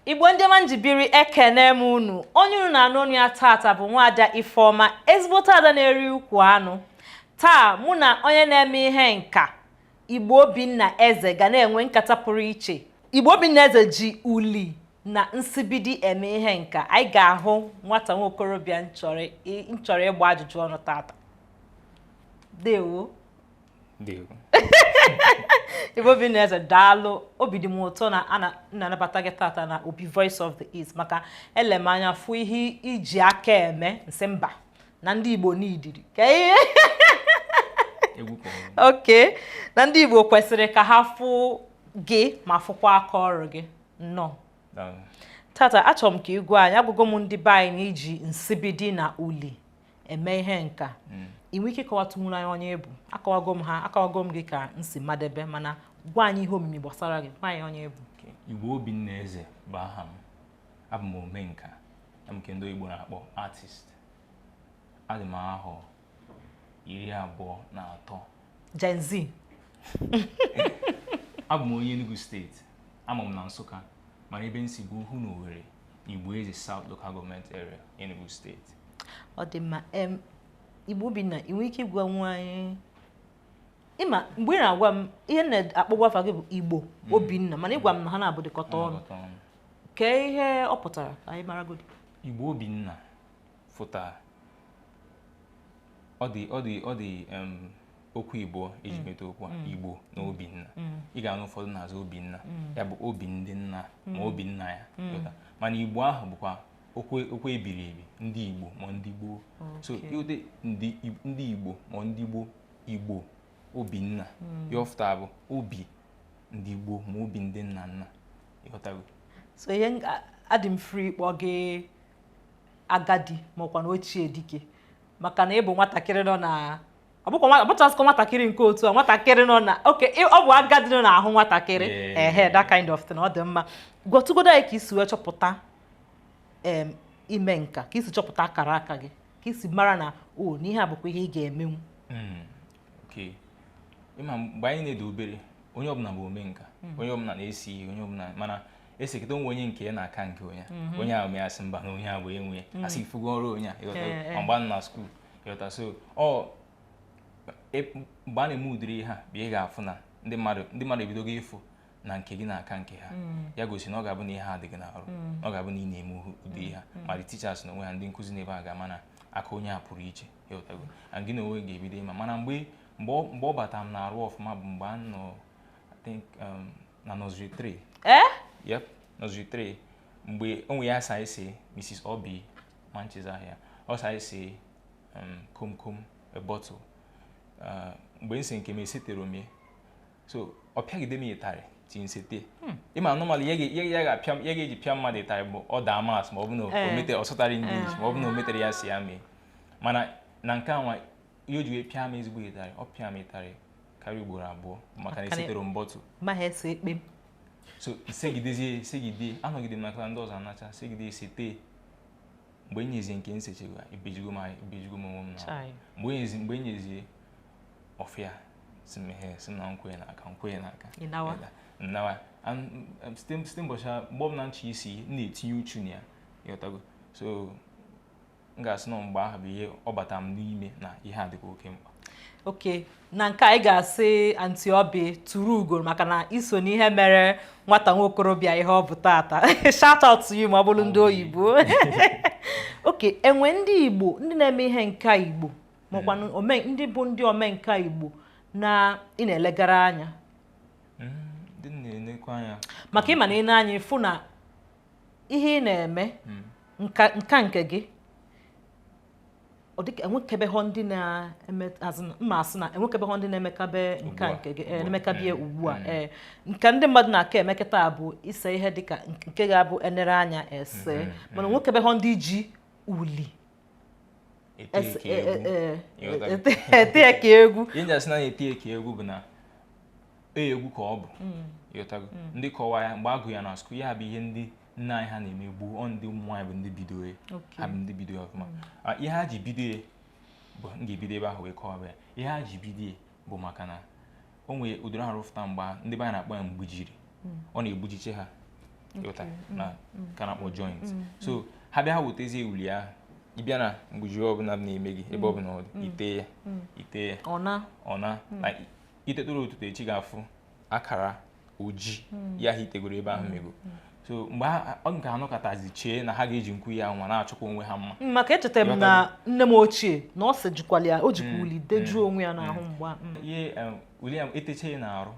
Igbo ndị ma njibiri ekene m unu. Onye unu na-anụ ọnụ ya tata bụ nwaada Ifeoma, ezigbo ada na-eri ukwu anụ. Taa mụ na onye na-eme ihe nka Igbo Obinna Eze ga na-enwe nkata pụrụ iche. Igbo Obinna Eze ji uli na nsibidi eme ihe nka. Anyị ga-ahụ nwata nwokorobịa nchọrọ ịgba ajụjụ ọnụ tata. Dewo. Dewo. Igbo Obinna Eze daalụ. Obi dị m ụtọ na na-anabata gị tata na Obi Voice of the East maka ele m anya fụ ihe iji aka eme nsị mba na ndị Igbo n'idiri. Okay. Na ndị Igbo kwesịrị ka ha fụ gị ma fụkwa aka ọrụ gị. Nnọọ. Tata achọrọ m ka ị gwa anyị agụgụ m ndị be anyị na iji nsibidi na uli eme ihe nka. Inwe ike ịkọwatụnwuru anyị onye bụ. Akọwago m gị ka nsi madebe mana gwa anyị ihe omimi gbasara gị. Gwa anyị onye bụ. Igbo Obinna Eze bụ aha m. Abụ m omenka. Nke ndị Igbo na-akpọ artist. Adị m ahọ 23. Gen Z. Abụ m onye Enugu steeti. Ama m na Nsụka mana ebe nsi bụ Uhu na Owerri, Igbo Eze South Local Government Area, Enugu steeti. Ọ dị mma. Igbo Obinna, inwe ike ịgwa nwa anyị ịma mgbe ị na-agwa m ihe na-akpọgwa afa gị bụ Igbo Obinna mana ịgwa m na ha na-abụdịkọta ọnụ. Kee ihe ọ pụtara ka anyị mara godi. Igbo Obinna fụta ọ dị okwu Igbo eji meta okwu Igbo na Obinna. Ị ga-anụ ụfọdụ na-azụ Obinna ya bụ obi ndị nna ma Obinna ya. Mana Igbo ahụ bụkwa okwu ebiri ebi ndị Igbo ma ndị Gboo. So ịụdị ndị Igbo ma ndị Gboo, Igbo Obinna yọfụta bụ obi ndị Gboo ma obi ndị nna nna. Ịghọtago? So ihe adị m free kpọ gị agadi ma ọkwa na ochie dike maka na ị bụ nwatakịrị nọ na ọbụchasịkọ nwatakịrị nke otu a nwatakịrị nọ na ọ bụ agadi nọ n'ahụ nwatakịrị that kind of thing. Ọ dị mma. Gwọtụgodo anyị ka isi wee chọpụta ime nka, ka isi chọpụta akara aka gị, ka isi mara na n'ihe a bụkwa ihe ị ga-emenwu. Okay. Ịma mgbe anyị na-edo obere onye ọbụla bụ omenka, onye ọbụla na-esi ihe, onye ọbụla mana eseketa onwe onye nke na-aka nke onye ahụ mee asị mba na onye ahụ bụ enwe asị ifugo ọrụ onye a ịghọta mgbe na skuul ịghọta. So mgbe a na-eme ụdịrị ihe a bụ ị ga-afụ na ndị mmadụ ebidogo ịfụ na nke gị na-aka nke ha. Ya gosi na ọ ga-abụ na ihe a dị gị n'ọrụ, ọ ga-abụ na ị na-eme ụdị ihe ma the teachers na onwe ha ndị nkụzi n'ebe a ga-ama na aka onye a pụrụ iche ịghọtago. Gị na onwe ga-ebido ịma mana mgbe ọ batara m na-arụ ọfụma bụ mgbe a nọ I think na nursery 3. Yep, nursery 3 mgbe onwe ya sa ese Mrs. Obi Manchester ahịa ọ sa ese kom a bottle. Mgbe nsi nke m esetere ome so ọ pịagide m ịtarị tinsete. Ịma normally ya ga-eji pịa mmadụ ịtarị bụ ọ daa mas ma ọ bụ na ọ sụtara English ma ọ bụ na o metere ya si ya mee. Mana na nke anwa ihe o ji wee pịa m ezigbo ịtarị, ọ pịa m ịtarị karịa ugboro 2 maka na esetere m bọtụ. So segide anọgide m na klas ndị ọzọ anacha segide esete mgbe enyezie nke nsechegwa ibejigo m onwe m na mgbe enyezie ọfịa si na nkwenye n'aka nnawa site mbọchị mgbe ọbụla ncha isi na-etinye uchu na ya ịghọtago. So m ga-asị na mgbe ahụ bụ ihe ọ bata m n'ime na ihe a dịkwa oke mkpa. Okay, na nke anyị ga-asị Aunty Obi tụrụ ugo maka na iso n'ihe mere nwata nwokorobịa ihe ọ bụ tata. Shout out to you ma ọ bụrụ ndị oyibo. Okay, enwe ndị Igbo ndị na-eme ihe nka Igbo makwa ndị bụ ndị omenka Igbo na ị na-elegara anya. Ndị na-elekwa anya maka ịma na ị na-anya ịfụ na ihe ị na-eme nka nke gị ọ dịka enwekebeghọ ndị na-eme mma asị na enwekebeghọ ndị na-emekabe nka nke gị na-emekabie ugbu a nka ndị mmadụ na-aka emekata bụ ise ihe dịka nke ga-abụ enere anya ese mana enwekebeghọ ndị ji uli ete ka egwu. Ihe njasị na ete ka egwu bụ na egwu ka ọ bụ ịghọtago. Ndị kọwa ya mgbe agụ ya na skuul ya bụ ihe ndị nna anyị ha na-eme gboo ndị ụmụ nwaanyị bụ ndị bido ha bụ ndị bido ọfụma. Ihe ha ji bido bụ m ga-ebido ebe ahụ wee kọwaba ya. Ihe ha ji bido bụ maka na o nwere ụdịrị arụfụta mgba ndị be anyị na-akpọ ya mgbujiri. Ọ na-egbujiche ha ịghọta na ka na-akpọ joint so ha bịa ha wetezi uli ahụ ịbịa na mgbuji ọbụla na-eme gị ebe ọbụla ọ dị ite ya ọ na itetụrụ ụtụtụ echi ga-afụ akara ojii ya ha itegoro ebe ahụ mego so mgbe ọ nke anọkọtazi chee na ha ga-eji nkwu ya nwa na-achọkwa onwe ha mma maka echetara m na nne m ochie na ọ sị jikwala ya o jikwa uli dejuo onwe ya n'ahụ mgba ihe uli ya etecha ya n'arụ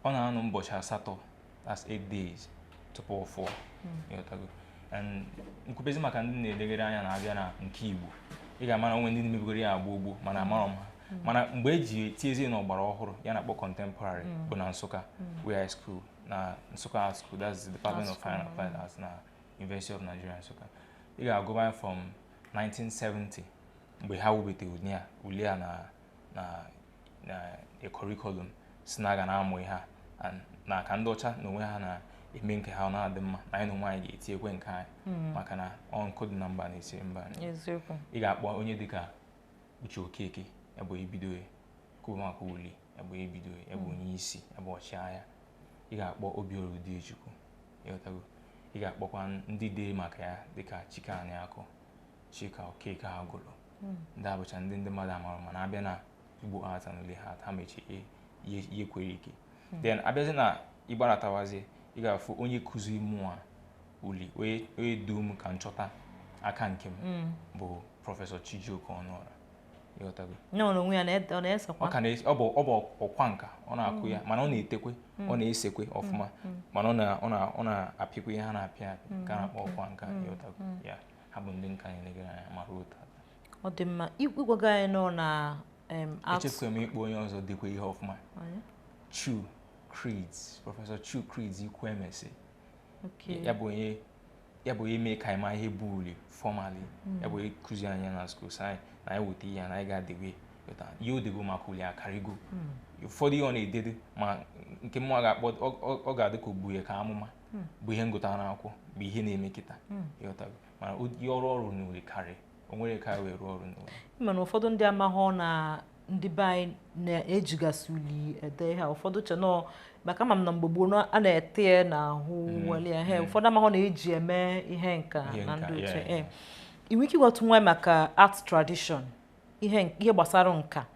ọ na-anọ ụbọchị asatọ that's 8 days tupu ọ fụọ ịghọtago nkwupezi maka ndị na-elegere anya na-abịa na nke Igbo ị ga-ama na onwe ndị na-emebugoro ya agba ogbo mana amara m ha mana mgbe eji tiezie n'ọgbara ọhụrụ ya na-akpọ contemporary bụ na Nsukka high school na Nsukka Art School, that's the Department of Fine and Applied Arts na University of Nigeria Nsukka. Ị ga-agụba from 1970 mgbe ha wubete uli a na a curriculum si na aga na-amụ ihe na ka ndị ọcha na onwe ha na-eme nke ha na-adị mma na anyị na onwe anyị ga-etinyekwe nke anyị maka na nkụ dị na mba na-esiri mba ị ga-akpọ onye dịka Uche Okeke ebe ibido kwuo maka uli ebe ibido ebe onye isi ebe ọchịagha ị ga-akpọ Obiora Udichukwu ịghọtago ị ga-akpọkwa ndị dee maka ya dịka Chika Aniakụ Chika Okeke Agụlụ ndị abụcha ndị mmadụ amara mana abịa na Igbo Art and Uli ha mechie ihe kwere ike then abịazi na ịgbaratawazi ị ga-afụ onye kụziri mmụọ uli onye dum ka nchọta aka nke m bụ Prọfesọ Chijioke Ọnụọra ịghọtago onwe ya ọ na-esekwa ọ bụ ọkwa nka ọ na-akụ ya mana ọ na-etekwe ọ na-esekwe ọfụma mana ọ na-apịkwa ihe ha na-apịa apị ka na-akpọ ọkwa nka ịghọtago ya ha bụ ndị nka na-elegara anya ma ruo taa ọ dị mma ịgwaga anyị nọ na echefukwa m ịkpọ onye ọzọ dịkwa ihe ọfụma Chu Creeds Prọfesọ Chu Creeds Ikwemesi ya bụ onye mee ka anyị ma ihe bụ uli formally ya bụ onye kụzi anyị na school anyị na anyị weta ihe na anyị ga-adịwe ihe o dego maka uli akarịgo ụfọdụ ihe ọ na-edede ma nke mmụọ ga-akpọ ọ ga-adị ka ogbuye ka amụma bụ ihe ngụta n'akwụkwọ bụ ihe na-eme kịta ịghọtago mana ihe ọrụ n'uli karị o nwere ka wee rụọ ọrụ n'uli mana ụfọdụ ndị amaghọ na ndị be anyị na-ejigasị uli ede ha ụfọdụ chenọ maka ma m na mgbe gboo a na-ete n'ahụ weli ha ụfọdụ amaghọ na-eji eme ihe nka na ndị oche inwe ike ịghọta nwa maka art tradition ihe gbasara nka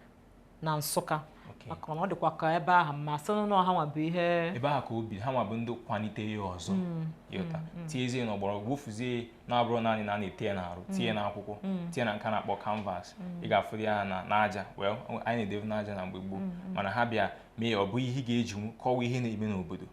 na Nsukka maka na ọ dịkwa ka ebe ahụ ma sị na ha nwa bụ ihe ebe ahụ ka obi ha nwa bụ ndị kwalite ya ọzọ ịghọta tiezie n'ọgbọrọgwụ wofuzie na-abụrụ naanị na a na-ete ya n'arụ tinye n'akwụkwọ tinye na nka na-akpọ canvas ị ga-afụ ya n'aja anyị na-edebe n'aja na mgbe gboo mana ha bịa mee ọ bụ ihe ị ga-eji kọwa ihe na-eme n'obodo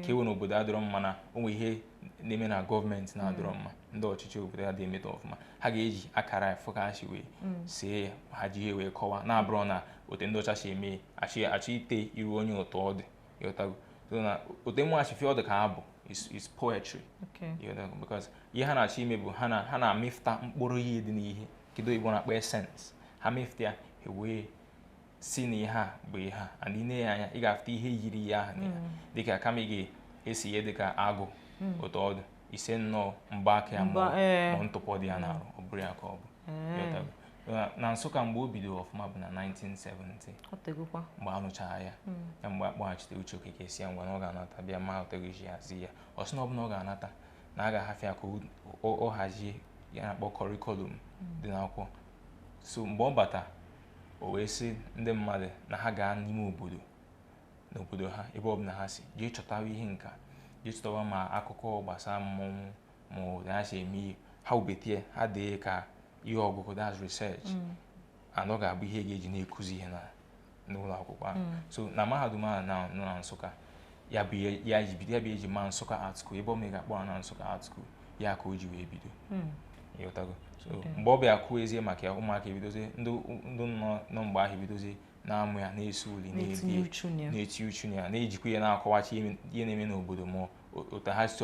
ka ewe n'obodo adịrọ mma na onwe ihe na-eme na gọọmenti na-adịrọ mma ndị ọchịchị obodo ya dị emeta ọfụma ha ga-eji akara fọkashi wee see ya ha ji ihe wee kọwa na-abụrụ na ote ndị ọcha si eme achị ite iru onye ụtọ ọ dị ịghọtago so na ote mmụghachife ọ dị ka ha bụ is poetry ịghọtago because ihe ha na-achọ ime bụ ha na-amịfụta mkpụrụ ihe dị n'ihe kedu Igbo na-akpọ essence ha mịfụta ya wee si na ihe a bụ ihe a and ine ya anya ị ga-afụta ihe yiri ya ahụ na ya dịka kama ị ga-esi ihe dịka agụ ụtọ ọdụ ise nnọọ mgbaaka ya ma ntụpọ dị ya n'arụ ọ bụrụ ya ka ọ bụ na Nsukka mgbe o bidoro ọfụma bụ na 1970 mgbe a nụchara ya mgbe a kpọghachite Uche Okeke si ya ngwa na ọ ga-anata bịa ma otegoji hazie ya ọ sị na ọ bụ na ọ ga-anata na a ga-ahafịa ka ọ hazie ya na-akpọ curriculum dị n'akwụkwọ so mgbe ọ bata o wee sị ndị mmadụ na ha gaa n'ime obodo n'obodo ha ebe ọbụla ha si jee chọtawa ihe nka jee chọtawa ma akụkọ gbasara mmọnwụ ma ụdị ha si eme ihe ha webetie ha dee ka ihe ọgụgụ that's research and ọ ga-abụ ihe ga-eji na-ekuzi ihe n'ụlọ akwụkwọ ahụ so na mahadum ahụ nọ na Nsukka ya bụ eji ma Nsukka Art School ebe ọ mee ga-akpọrọ na Nsukka Art School ya ka o ji wee bido ịghọtago so mgbe ọ bịa kwuo ezie maka ya ụmụaka ebidozie ndị nọ mgbe ahụ ebidozie na-amụ ya na-esi uli na-eti uchu ya na-ejikwa ya na-akọwachi ihe na-eme n'obodo ma ụta ha si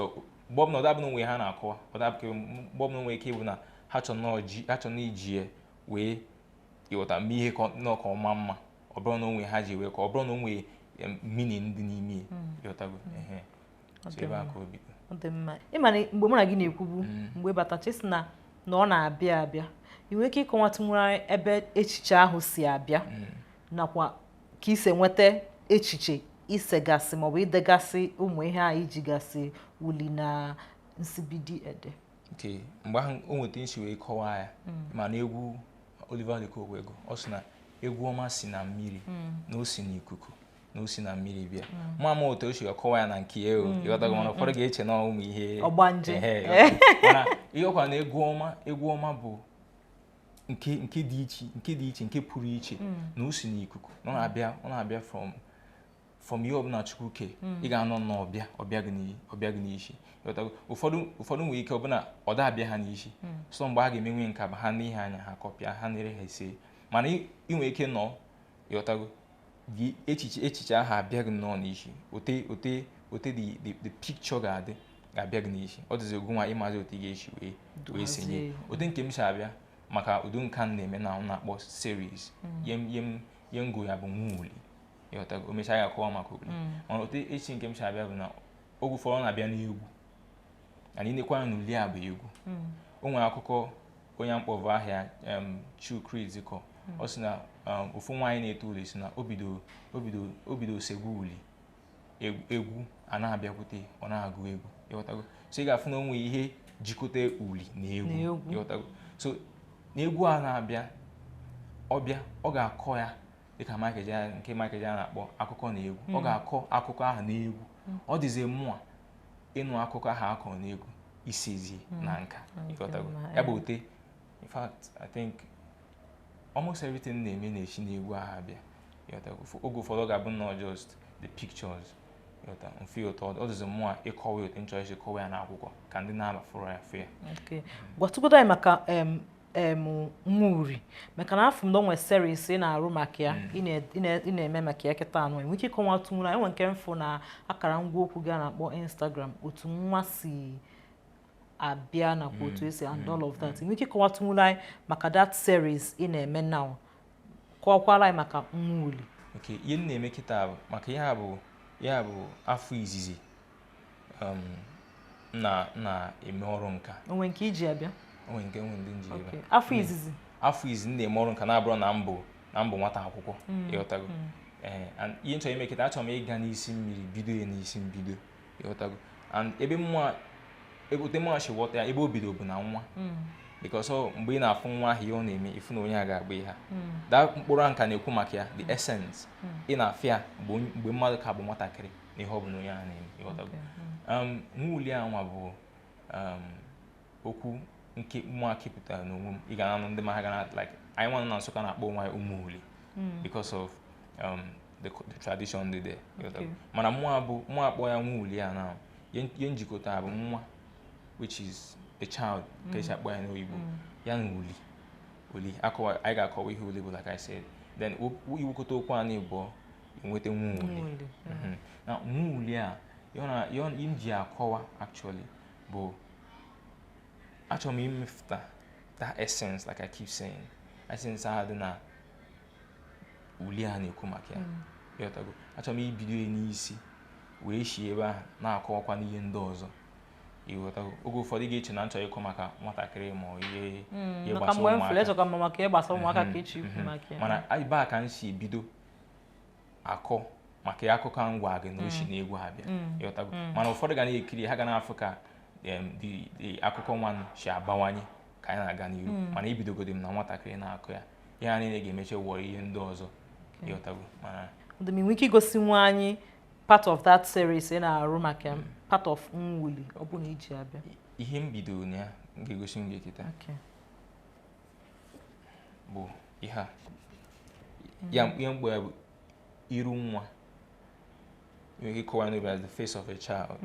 mgbe ọbụla ọdabụna onwe ha na-akọwa mgbe ọbụla nwere ike ịbụ na ha chọ na iji ya wee ịghọta mee ihe ka ọma mma ọ bụrụ na onwe ha ji wee ka ọ bụrụ na onwe meaning dị n'ime ịghọtago so ebe a ka o bido ọ dị mma ịma na mgbe mụ na gị na-ekwubu mgbe batachi si na ọ na-abịa abịa ị nwere ike ịkọwatụnwere ebe echiche ahụ si abịa nakwa ka isi enweta echiche isegasị maọbụ idegasị ụmụ ihe a iji gasị Uli na Nsibidi ede. Okay, mgbe ahụ o nweta isi wee kọwaa ya mana egwu Oliver De Coque ego ọ sị na egwu ọma si na mmiri na o si n'ikuku na o si na mmiri bịa ma otu o si kọwaa ya na nke ya o ịghọtago mana ụfọdụ ga-eche na ụmụ ihe ọgbanje mana ihe ọkwa na egwu ọma bụ nke dị iche nke pụrụ iche na o si n'ikuku ọ na-abịa from ihe ọbụla Chukwu ke ị ga-anọ n'ọbịa gị n'isi ụfọdụ nwere ike ọbụna ọ da-abịa ha n'isi so mgbe a ga-emenwe nka bụ ha n'ihe anya ha kọpịa ha nere ha ise mana ị nwere ike nọ ịghọtago dị echiche ahụ abịa gị nnọọ n'isi ote the picture ga-abịa gị n'isi ọ dịzi egwu nwa ịmazi otu ị ga-esi wee senye ote nke m si abịa maka udo nka m na-eme na na-akpọ series ihe ngo ya bụ Nwa-Uli ịghọtago o mechaa ya akọwa maka Uli mana otu echi nke m si abịa bụ na oge ụfọdụ ọ na-abịa n'egwu na inekwa na Uli a bụ egwu o nwere akụkọ onye mkpọrọ ahịa Chukwu ọ sị na ofu nwaanyị na-eto Uli si na o bido segbu Uli egwu a na-abịakwute ọ na-agụ egwu ịghọtago so ị ga-afụ na onwe ihe jikọta Uli na egwu ịghọtago so n'egwu a na-abịa ọ ga-akọ ya dịka Michael Jackson na-akpọ akụkọ na egwu ọ ga-akọ akụkọ ahụ n'egwu ọ dịzi mmụọ ịnụ akụkọ ahụ akọ n'egwu isezi na nka ịghọtago ya bụ ote in fact I think almost everything na-eme na-echi n'egwu ahụ abịa ịghọtago oge ụfọdụ ga-abụ nnọọ just the pictures ịghọta mfe ụtọ ọ dịzi mmụọ ịkọwa otu nchọ isi kọwa ya n'akwụkwọ ka ndị na-abafụrụ ya fe gwatụgodo anyị maka Nwa-Uli maka na afọ m nwe series ị na-arụ maka ya ị na-eme maka ya kịta anụ enwe ike ịkọwa tụnwụrụ enwe nke mfụ na akara ngwa okwu gị a na-akpọ Instagram otu nwa si abịa nakwa otu esi and all of that enwe ike ịkọwa tụnwụrụ anyị maka that series ị na-eme now kọwakwara anyị maka Nwa-Uli. Okay, ihe m na-eme kịta bụ maka ya bụ afọ izizi na-eme ọrụ nka onwe nke iji abịa onwe ndị njiri afọ izizi na-eme ọrụ nka na-abụrụ na mbụ nwata akwụkwọ ịghọtago ihe nchọrọ ime kịta achọrọ m ịga n'isi mmiri bido ya n'isi mbido ịghọtago and ebe ote mụnwa si ghọta ya ebe o bido bụ na nwa because mgbe ị na-afụ nwa ahụ ihe ọ na-eme ifu na onye a ga-agba ihe daa mkpụrụ nka na-ekwu maka ya the essence ị na-afụ ya mgbe mmadụ ka bụ nwatakịrị na ihe ọ bụ na onye a na-eme ịghọtago Nwa-Uli a nwa bụ okwu nke mmụọ kepụtara n'onwe m ị ga na ndị ma ha gana like anyị nwa na Nsụka na-akpọ nwa ya Ụmụ-Uli because of the tradition dị there mana mmụọ akpọ ya Nwa-Uli a na ihe njikọta bụ nwa which is the child ka esi akpọ ya n'oyibo ya na Uli anyị ga-akọwa ihe Uli bụ like I said then iwekọta okwu a na-ebu enweta Nwa-Uli na Nwa-Uli a ihe m ji akọwa actually bụ achọrọ m imefụta that essence like I keep saying essence ahụ dị na Uli a na-ekwu maka ya ịghọtago achọrọ m ibido ya n'isi wee shi ebe ahụ na-akọwakwa n'ihe ndị ọzọ ịghọtago oge ụfọdụ ga-eche na nchọ ịkọ maka nwatakịrị ma ihe gbasara ụmụaka mana ebe a ka m si ebido akọ maka ya akụkọ ngwa gị na oshi na egwu ha bịa ịghọtago mana ụfọdụ ga na-ekiri ha ga na-afụ ka the akụkọ nwa si abawanye ka anyị na-aga n'ihu mana ibidogodi m na nwatakịrị na-akụ ya ihe a niile ga-emeche wụọ ihe ndị ọzọ ịghọtago mana nwere ike igosi nwa anyị part of that series ị na-arụ maka part of Nwa-Uli ọ bụ na iji abịa ihe m bidoro na ya m ga-egosi m gị kịta bụ ihe a ihe mgbe ya bụ iru nwa you call it as the face of a child.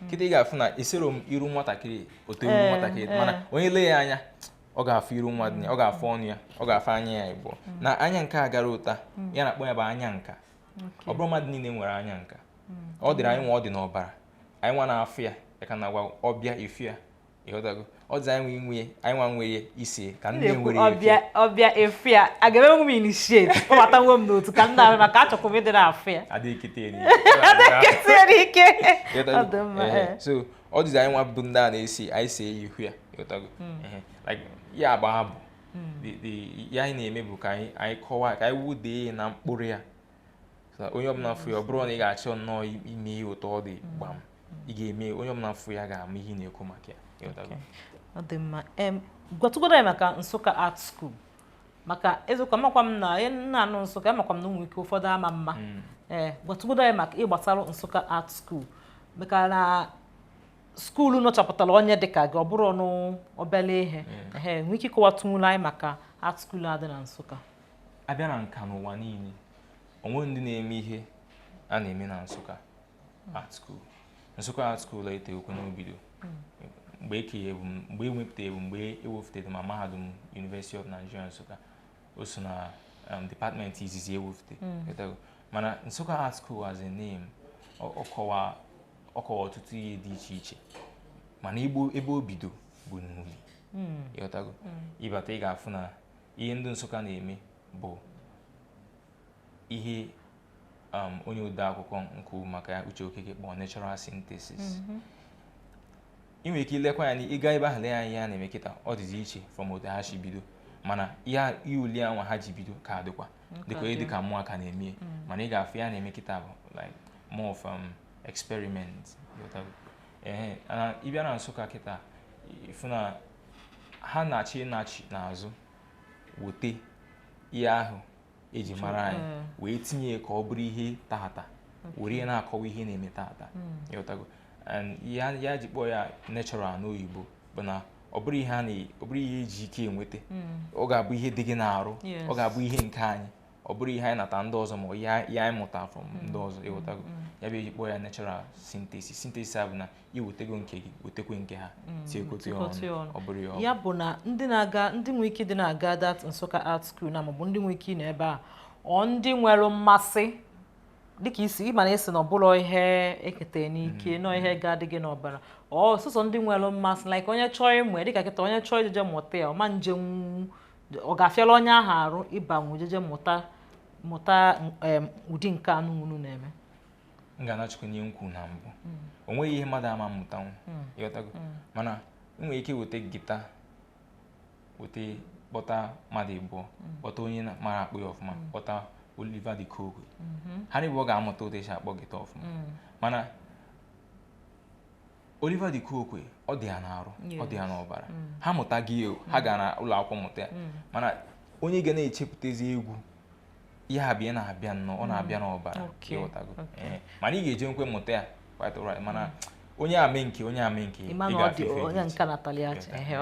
Kịta ị ga-afụ na isoro m iru nwatakịrị otu iru nwatakịrị mana onye lee ya anya ọ ga-afụ iru nwa dị ya ọ ga-afụ ọnụ ya ọ ga-afụ anya ya ịbụ na anya nke a gara ụta ya na-akpọ ya bụ anya nka ọ bụrụ mmadụ niile nwere anya nka ọ dịrị anyị nwa ọ dị n'ọbara anyị nwa na-afụ ya ya ka na-agwa ọbịa efu ya ịghọtago ọ dị anyị nwa nwere isi ka ndị nwere ọbịa efu ya a ga-eme m initiate kpọbata nwe m n'otu ka ndị ahụ maka achọkwa m ịdị na-afụ ya adịghị ike so ọ dị anyị nwa bụ ndị a na-esi anyị si eyi ihu ya ịghọtago like ya agba abụ ya anyị na-eme bụ ka anyị kọwaa ka anyị wudee na mkpụrụ ya onye ọbụla fụ ya ọ bụrụ na ị ga-achọ nnọọ ime ihe ụtọ ọ dị gbam ị ga-eme onye ọbụla fụ ya ga-ama ihe na-ekwu maka ya ọ dị mma gwatụgodo ya maka Nsukka Art School maka ezekwa makwa m na anụ Nsukka makwa m na ụmụ ike ụfọdụ ama mma gwatụgodo ya maka ịgbasara Nsukka Art School maka na skuulu nọchapụtara onye dịka gị ọ bụrụ n'obele ihe nwee ike ịkọwatunwula anyị maka art school adị na Nsukka. Abịa na nka n'ụwa niile onwe ndị na-eme ihe a na-eme na Nsukka Art School. Nsukka Art School eteghịkwa n'obido mgbe ewepụtara mgbe ewepụtara ma mahadum University of Nigeria Nsukka o so na department izizi ewepụtara mana Nsukka Art School as a name ọkọwa ọtụtụ ihe dị iche iche mana ebe o bido bụ n'Uli ịghọtago ịbata ị ga-afụ na ihe ndị Nsukka na-eme bụ ihe onye ode akwụkwọ nke maka Uche Okeke kpọrọ natural synthesis. ị nwere ike ilekwa ya na ịga ebe ahụ lee ya ihe a na-eme kịta ọ dịzi iche from otu ha si bido mana ihe Uli anwa ha ji bido ka dịkwa dịka mmụọ aka na-eme mana ị ga-afụ ya na-eme kịta bụ like more of experiment. Ịbịa na Nsukka kịta ịfụ na ha na-achị n'azụ wote ihe ahụ eji mara anyị wee tinye ka ọ bụrụ ihe tata were na-akọwa ihe na-eme tata ịghọtago ya ji kpọọ ya natural n'oyibo bụ na ọ bụrụ ihe eji ike enweta ọ ga-abụ ihe dị gị n'arụ ọ ga-abụ ihe nke anyị ọ bụrụ ihe anyị nata ndị ọzọ ma ihe anyị mụta from ndị ọzọ ịghọtago ya bụ eji kpọọ ya natural synthesis bụ na iwetego nke gị wetekwe nke ha tiekote ọnụ ọ bụrụ ya bụ na ndị nwere ike dị na-aga that Nsukka Art School na maọbụ ndị nwere ike ị n'ebe a ndị nwere mmasị dịka isi ịma na esi na ọbụla ihe ekete n'ike nọ ihe ga-adị gị n'ọbara ọsụsọ ndị nwere mmasị like onye chọọ ịmụ dịka kịta onye chọọ ijeje mụta ya ọma njem ọ ga-afịala onye ahụ arụ ịbanwe jeje mụta ụdị nke anụ unu na-eme. M ga-anachukwu nye nkwu na mbụ o nweghị ihe mmadụ ama mmụtanwu ịghọtago mana enwere ike weta gita weta kpọta mmadụ ịbụọ kpọta onye mara akpụ ya ọfụma kpọta Oliver de Coque ha na ọ ga-amụta otu esi akpọ gita ọfụma mana Oliver de Coque ọ dị ya n'arụ ọ dị ya n'ọbara ha mụta gị ha gara ụlọ akwụkwọ mụta ya mana onye ga na-echepụtazi egwu ihe abịa na-abịa nnọọ ọ na-abịa n'ọbara ịghọtago mana ị ga-eje nkwe mụta ya quite alright mana onye ame nke ị ga-afefe onye nka Natalia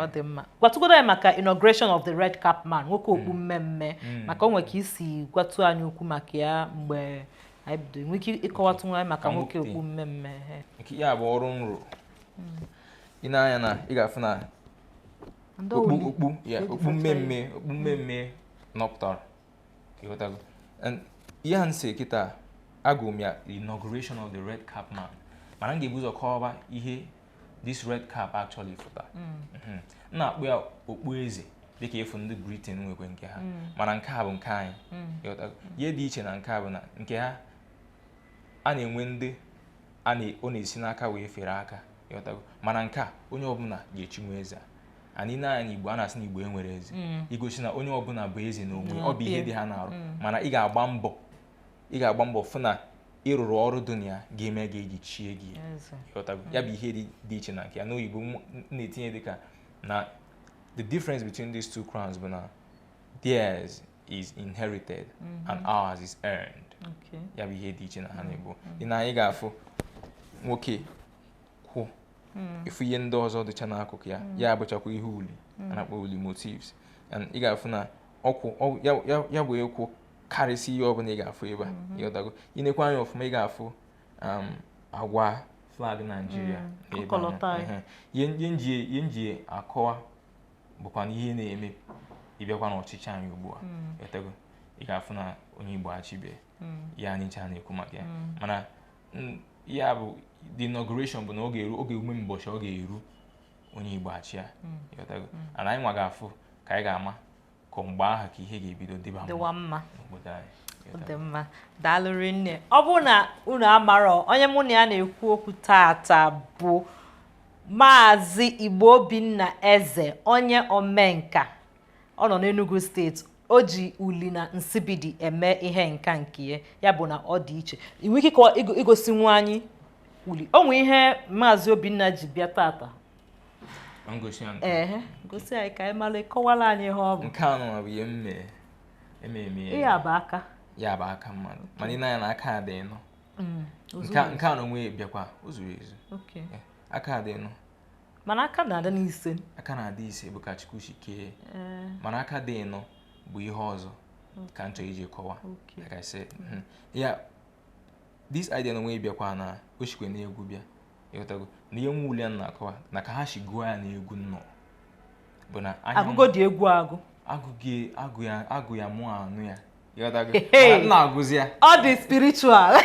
ọ dị mma gwatụgodo ya maka inauguration of the red cap man nwoke okpu mmemme maka o nwere ka isi gwatụ anyị okwu maka ya mgbe anyị bido nwee ike ịkọwatụ nwa maka nwoke okpu mmemme nke ya bụ ọrụ nrụ ị na-anya na ị ga-afụ na okpu mmemme nọpụtara ịghọtago ihe a nsị kịta agụ m ya inauguration of the red cap man mana m ga-ebu ụzọ kọwaa ihe this red cap actually fụta na-akpụ ya okpu eze dịka efu ndị Britain nwekwe nke ha mana nke a bụ nke anyị ịghọtago ihe dị iche na nke a bụ na nke ha a na-enwe ndị ọ na-esi n'aka wee fere aka ịghọtago mana nke a onye ọbụla ga-echinwe eze anyị na-anya n'Igbo a na-asị n'Igbo enwere eze igosi na onye ọbụla bụ eze n'onwe ọ bụ ihe dị ha na-arụ mana ị ga-agba mbọ fụ na ịrụrụ ọrụ dị na ya ga-eme ga-eji chie gị ịghọtago ya bụ ihe dị iche na nke ya n'oyibo na-etinye dịka na the difference between these two crowns bụ na theirs is inherited and ours is earned ya bụ ihe dị iche na ha na-ebu dị na anyị ga-afụ nwoke kwụ ifu ihe ndị ọzọ dịcha n'akụkụ ya abụchakwa ihe uli a na-akpọ uli motifs ị ga-afụ na ya bụ ekwu karịsị ihe ọbụla ị ga-afụ ebe a ịghọtago inekwa anya ọfụma ị ga-afụ agwa flag Nigeria ihe nji akọwa bụkwa na ihe na-eme ịbịakwa n'ọchịchị anyị ugbu a ịghọtago ị ga-afụ na onye Igbo achịbe ya anyị ncha na-ekwu maka ya mana ya bụ the inauguration bụ na oge ume mbọchị ọ ga-eru onye Igbo achị ya ịghọtago ana anyị nwa ga-afụ ka anyị ga-ama ka mgbe ahụ ka ihe ga-ebido dịwa mma n'obodo anyị. Dị mma daalụ rinne ọ bụ na unu amarọ onye mụ na ya na-ekwu okwu tata bụ Maazị Igbo Obinna Eze onye omenka ọ nọ n'Enugu steeti o ji uli na nsibidi eme ihe nka nke ya bụ na ọ dị iche inwe ike igosi nwa anyị uli onwe ihe Maazị Obinna ji bịa tata ngosi anyị gosi anyị ka anyị mara kọwara anyị ihe ọ bụ nke anọ bụ ihe eme ya bụ aka mmadụ mana ị na-anya na aka dị nọ nke anọ nwee bịakwa o zuru ezu aka dị nọ mana aka na-adị n'ise aka na-adị ise bụ ka Chukwu si kee mana aka dị nọ bụ ihe ọzọ ka m chọrọ iji kọwa like I said this idea na onwe bịakwa na o shikwe n'egwu bịa ịghọtago na ihe nwa uli na-akọwa na ka ha si gụọ ya n'egwu nnọọ bụ na agụgo dị egwu agụ ya mụ anụ ya ịghọtago na-agụzi ya ọ dị spiritual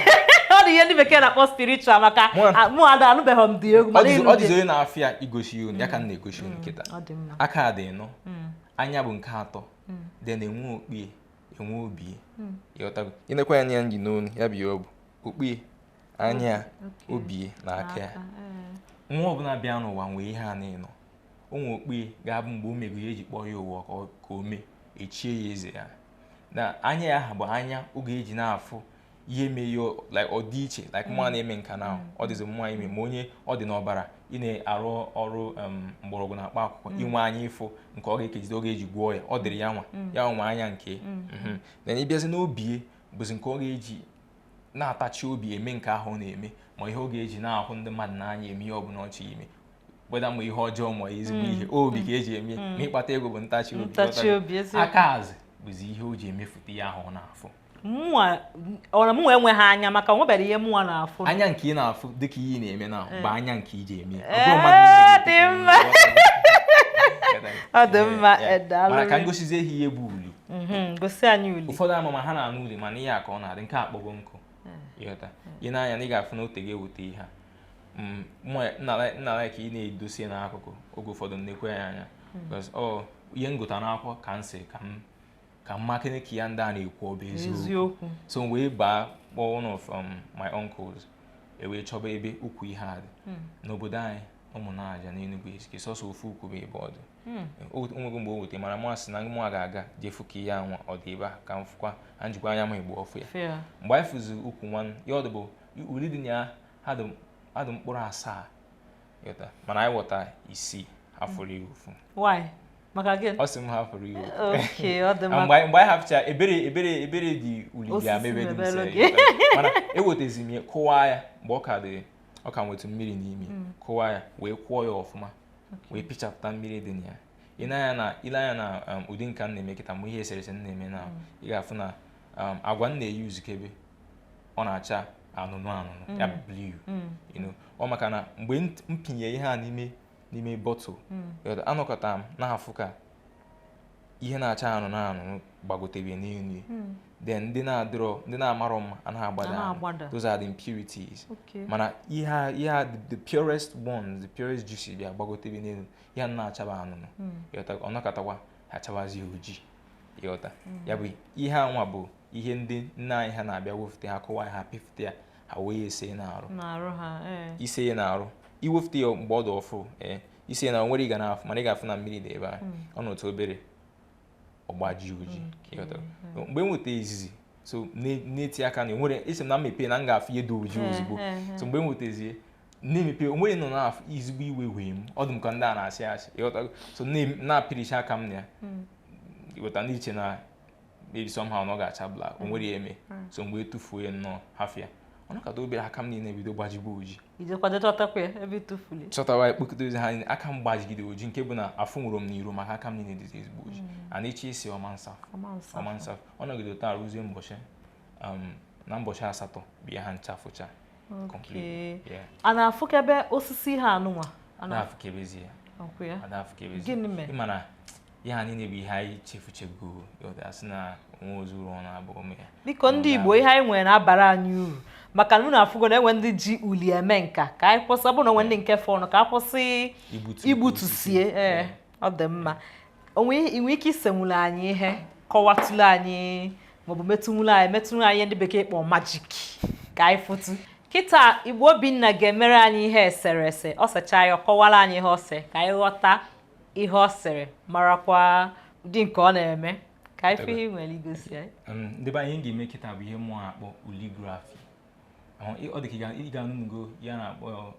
ọ dị ihe ndị bekee na-akpọ spiritual maka mụ ada anụbeghị m dị egwu ọ dịzi onye na-afịa igosi unu ya ka m na-egosi unu nkịta aka dị nọ anya bụ nke atọ dị na-enwe okpie enwe obi ịghọtago ịnekwa ya anya nji n'onu ya bụ ihe ọ bụ okpie anya obi na aka ya nwa ọbụla bịa n'ụwa nwee ihe a n'ịnọ onwe okpie ga-abụ mgbe o mego ya eji kpọọ ya ụwa ka o mee echie ya eze ya na anya ya ha bụ anya oge eji na-afụ ihe mee ya ọ dị iche like mmụọ na-eme nka na ọ dịzi mmụọ ime ma onye ọ dị n'ọbara ị na-arụ ọrụ mgbọrọgwụ na akpa akwụkwọ inwe anya ịfụ nke ọ ga-ekejide oge eji gwọọ ya ọ dịrị ya nwe anya nke na ịbịazi n'obi bụzi nke ọ ga-eji na-atachi obi eme nke ahụ ọ na-eme ma ihe ọ ga-eji na-ahụ ndị mmadụ n'anya eme ihe ọ bụla ọ chọrọ ime weda ma ihe ọjọọ ma ezigbo ihe obi ka eji eme ma ịkpata ego bụ ntachi obi aka azụ bụzi ihe o ji emefute ya ahụ ọ na-afụ mụnwa enweghị anya maka onwebere ihe mụnwa na-afụ anya nke ị na-afụ dịka ihe ị na-eme na bụ anya nke iji eme ọ dị mma mana ka m gosizie ihe bụ uli gosi anyị uli ụfọdụ amama ha na-anụ uli mana ihe a ka ọ na-adị nke akpọgo nkụ ịghọta ị na-anya na ị ga-afụ na ote ga-eweta ihe a nna like ị na-edosie n'akụkụ oge ụfọdụ nnekwe ya anya ihe ngụta n'akwụkwọ ka m sị ka mmakeneke ya ndị a na-ekwu ọ bụ eziokwu so wee baa kpọọ one of my uncles ewee chọba ebe ukwu ihe a dị n'obodo anyị ụmụnaja na Enugu Ezike sọsọ ofu ukwu bụ ebe ọ dị onwego mgbe o weta mara mụ asị na mụ a ga-aga jefu ka ihe anwa ọ dị ebe a ka m fụkwa ha njikwa anya m igbo ọfụ ya mgbe anyị fụzi ukwu nwanne ya ọ dịbụ uli dị na ya ha dị mkpụrụ 7 mana anyị ghọta 6 hafụrụ ya ofu maka gị ọ sị m hafụrụ ya ofu mgbe anyị hapụcha ebere dị uli bịa mebe dị nse mana ewetezi m ya kụwaa ya mgbe ọ ka nwetụ mmiri n'ime kụwaa ya wee kwụọ ya ọfụma wee pichapụta mmiri dị na ya ile anya na ụdị nka m na-eme kịta mgbe ihe eserese m na-eme na ị ga-afụ na agwa m na-eyi uzukebe ọ na-acha anụnụ ya bụ blue ọ maka na mgbe m pinye ihe a n'ime bọtụl anọkọta m na-afụ ka ihe na-acha anụnụ gbagotebe n'elu then ndị na-amarọ mma anaghị agbada those are the impurities mana ihe the purest ones the purest juices bịa gbagotebe n'elu ya na-achaba anụnụ ọ nọkọtakwa achabazi ojii ịghọta ya bụ ihe anwa bụ ihe ndị nne anyị ha na-abịa wefute ha kụwa ha pịfute ya ha wee ese n'arụ ise ya n'arụ iwefute ya mgbe ọ dị ọfụ ise ya na onwere ị ga na-afụ mana ị ga-afụ na mmiri dị ebe ahụ ọ nọ otu obere ọgbaji ojii mgbe m nweta izizi so na-eti aka na enwere esi m na mmepe na m ga-afụ ihe dị ojii ozugbo so mgbe m nwetazie na-emepe onwere nọ na-afụ ezigbo iwe wee m ọ dị m ka ndị a na-asị asị ịghọta so na-apịrịcha aka m na ya ịghọta n'iche na maybe somehow na ọ ga-acha black onwere ya eme so mgbe etufuo ya nnọọ hafịa ọ nọkọta obere aka m niile ebido gbajigbo ojii chọtawa ekpokọta ozi ha niile aka m gbajigide ojii nke bụ na afụ nwụrụ m n'iru maka aka m niile dịzi ezigbo ojii a na-eche isi ọma nsaf ọ nọgide taa arụzie mbọchị na mbọchị 8 bịa ha nchafụcha a na-afụkebe osisi ha anụnwa na-afụkebezie ịmana ihe a niile bụ ihe anyị chefuchego asị na nwa ozu ụlọ na-abụghị m ya biko ndị Igbo ihe anyị nwere na-abara anyị uru maka na unu afụgo na enwe ndị ji uli eme nka ka anyị kwụsị bụ na onwe ndị nke fọnụ ka a kwụsị igbutusie ọ dị mma inwe ike isenwule anyị ihe kọwatụle anyị maọbụ metụrụ anyị ndị bekee kpọọ majik ka anyị fụtụ kịta Igbo Obinna ga-emere anyị ihe eserese ọ secha ya kọwara anyị ihe ose ka anyị ghọta ihe ọ sịrị marakwa ụdị nke ọ na-eme ka ife ihe nwere igosi ya ndị be anyị ga-eme kịta bụ ihe mmụọ akpọ uligraphy ọ dị ka ị ga-anụgo ya na-akpọ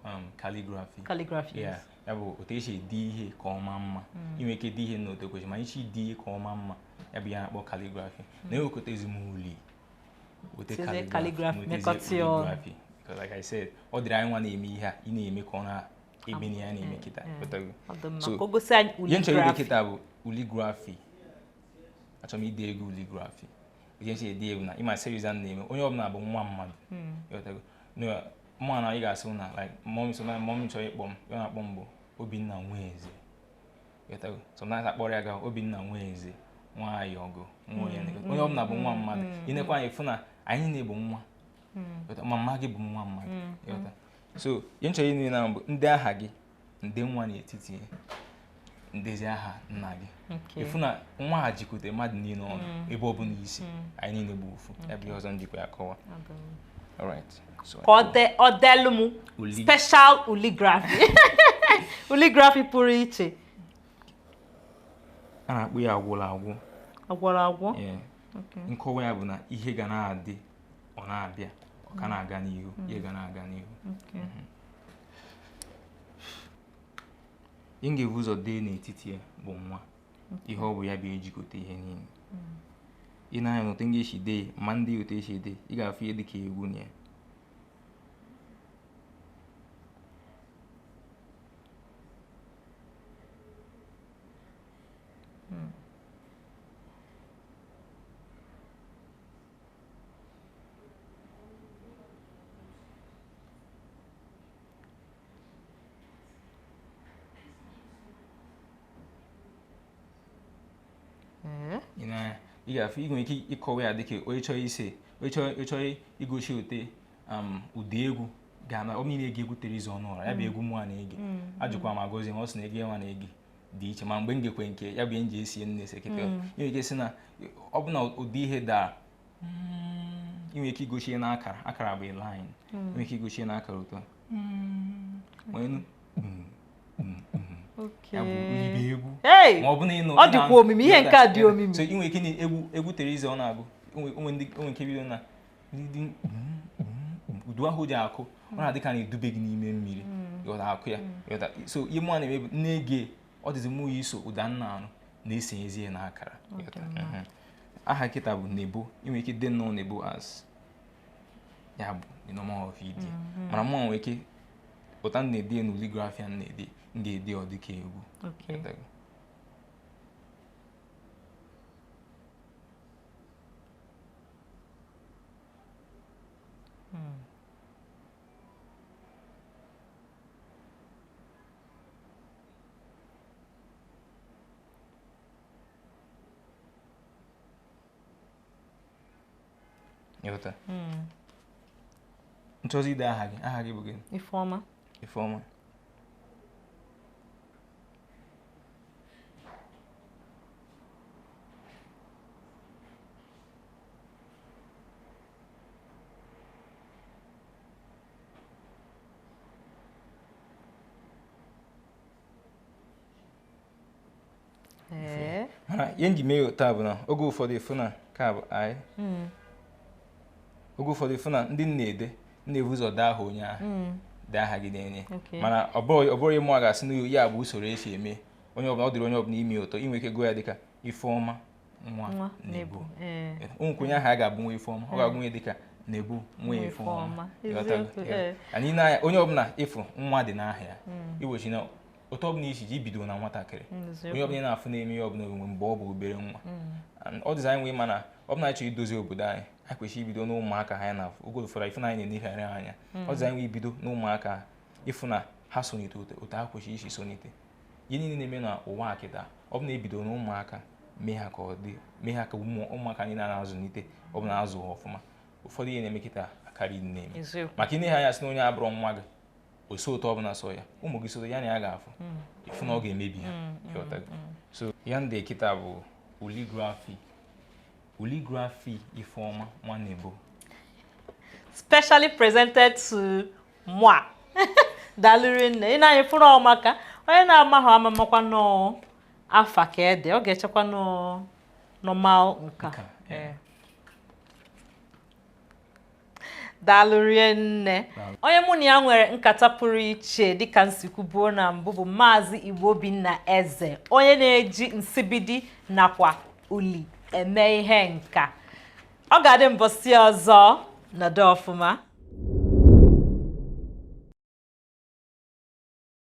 calligraphy ya bụ otu esi ede ihe ka ọma mma inwe ike ide ihe n'otu kwesịrị ma ichi ide ihe ka ọma mma ya bụ ya na-akpọ calligraphy na-ewekọta ezumuli wete calligraphy because like I said ọ dịrị anyị nwa na-eme ihe a ị na-eme ka ọ na-ebe na ya na-eme kịta so ihe nchọrọ ide kịta bụ uligraphy achọrọ m ide ego uligraphy ihe nche ede egwu na ịma series a na-eme onye ọbụla bụ nwa mmadụ mụ na ị ga-asị na like mọm chọrọ ịkpọ m ya na-akpọ m bụ Obinna Nweze sometimes akpọrọ ya ga Obinna Nweze nwaanyị ọgụ onye ọbụla bụ nwa mmadụ ịnekwa anyị fụ na anyị na-egbo nwa ma mma gị bụ nwa mmadụ so ihe nchọrọ ịnụ na bụ ndị aha gị ndị nwa n'etiti ndezi aha nna gị ịfụ na nwa ha jikọta mmadụ niile ọnụ ebe ọ bụla isi anyị niile bụ ofu ya bụ ihe ọzọ njikwa ya kọwa alright ọ delu m special uligraphy uligraphy pụrụ iche a na-akpọ ya agwụrụ agwụ nkọwa ya bụ na ihe ga na-adị ọ na-abịa ọ ka na-aga n'ihu ihe ga na-aga n'ihu ihe ga-ebu ụzọ dee n'etiti ya bụ nwa ihe ọ bụ ya bụ ejikọta ihe niile ị na-anya n'otu nga esi dee ma ndị otu esi dee ị ga-afụ ihe dịka egwu na ya ị ga-afụ inwe ike ịkọwa ya dịka onye chọrọ igosi ote ụdị egwu ga-ama ọ niile ege egwu tere izu ọnụ ụra ya bụ egwu mụa na-ege ajụkwa ma gozi ọ sị na ege nwa na-ege dị iche ma mgbe m gekwe nke ya bụ ihe nji esi nne sekịta inwe ike si na ọ bụ na ụdị ihe daa inwe ike igosi n'akara akara bụ line inwe ike igosi n'akara ụtọ ya bụ ibe egwu ma ọ bụ na ịnọ ọ dịkwa omimi ihe nke a dị omimi so inwe ike na egwu tere izu ọ na-agụ onwe nke bido na udu ahụ ji akụ ọ na-adị ka na-edube gị n'ime mmiri ịghọta akụ ya so ihe mụ na-eme bụ na-ege ọ dịzi mụ ya iso ụda nna anụ na-esenyezie n'akara aha kịta bụ Nebo inwe ike dị nnọọ Nebo as ya bụ the normal of ide mana mụ nwere ike ụta na-ede na uligraphy na-ede m ga-ede ọ dịka egwu ịghọta nchọzi ide aha gị bụ gị Ifeọma ihe nji mee taa bụ na oge ụfọdụ ịfụ na ka bụ anyị oge ụfọdụ ịfụ na ndị na-ebu ụzọ dee aha onye ahụ dee aha gị na-enye mana ọ bụrụ ịmụ a ga-asị na ya bụ usoro esi eme onye ọbụla ọ dịrị onye ọbụla ime ụtọ inwe ike gụọ ya dịka Ifeọma nwa Nebo ụmụnkwunye aha a ga-abụ nwa Ifeọma ọ ga-abụ nwe dịka Nebo nwa Ifeọma anyị na onye ọbụla ịfụ nwa dị n'aha ya igbochi na otu ọbụla isi ji ibido na nwatakịrị onye ọbụla na-afụ na-eme ihe ọbụla onwe mgbe ọ bụ obere nwa ọ dịzi anyị nwee mana ọ bụla anyị chọrọ idozi obodo anyị kwesịrị ibido n'ụmụaka ha ya na oge ụfọdụ ịfụ na anyị na-enegharị anya ọ dịzi anyị nwee ibido n'ụmụaka ịfụ na ha sonite otu ha kwesịrị isi sonite ihe niile na-eme na ụwa akịta ọ bụ na ebido n'ụmụaka mee ha ka ọ dị mee ha ka ụmụaka niile na-azụlite ọ bụ na azụ ha ọfụma ụfọdụ ihe na-eme kịta akarị na-eme maka ine ha anya sị na onye abụrụ nwa gị oso ụtọ ọbụla so ya ụmụ gị so ya na ya ga-afụ ịfụ na ọ ga-emebi ha so ya ndị kịta bụ uligraphy Ifeọma nwa Nebo specially presented to moi dalụrụ nne ị na-anyị fụrụ ọmaka onye na-ama ha amamakwa nọọ afa ka ede ọ ga-echekwa nọọ normal nka. Daalụ nne. Onye mụ na ya nwere nkata pụrụ iche dịka nsikwubuo na mbụ bụ Maazị Obinna Eze, onye na-eji nsibidi nakwa uli eme ihe nka. Ọ ga-adị mbọsị ọzọ nọdụ ọfụma.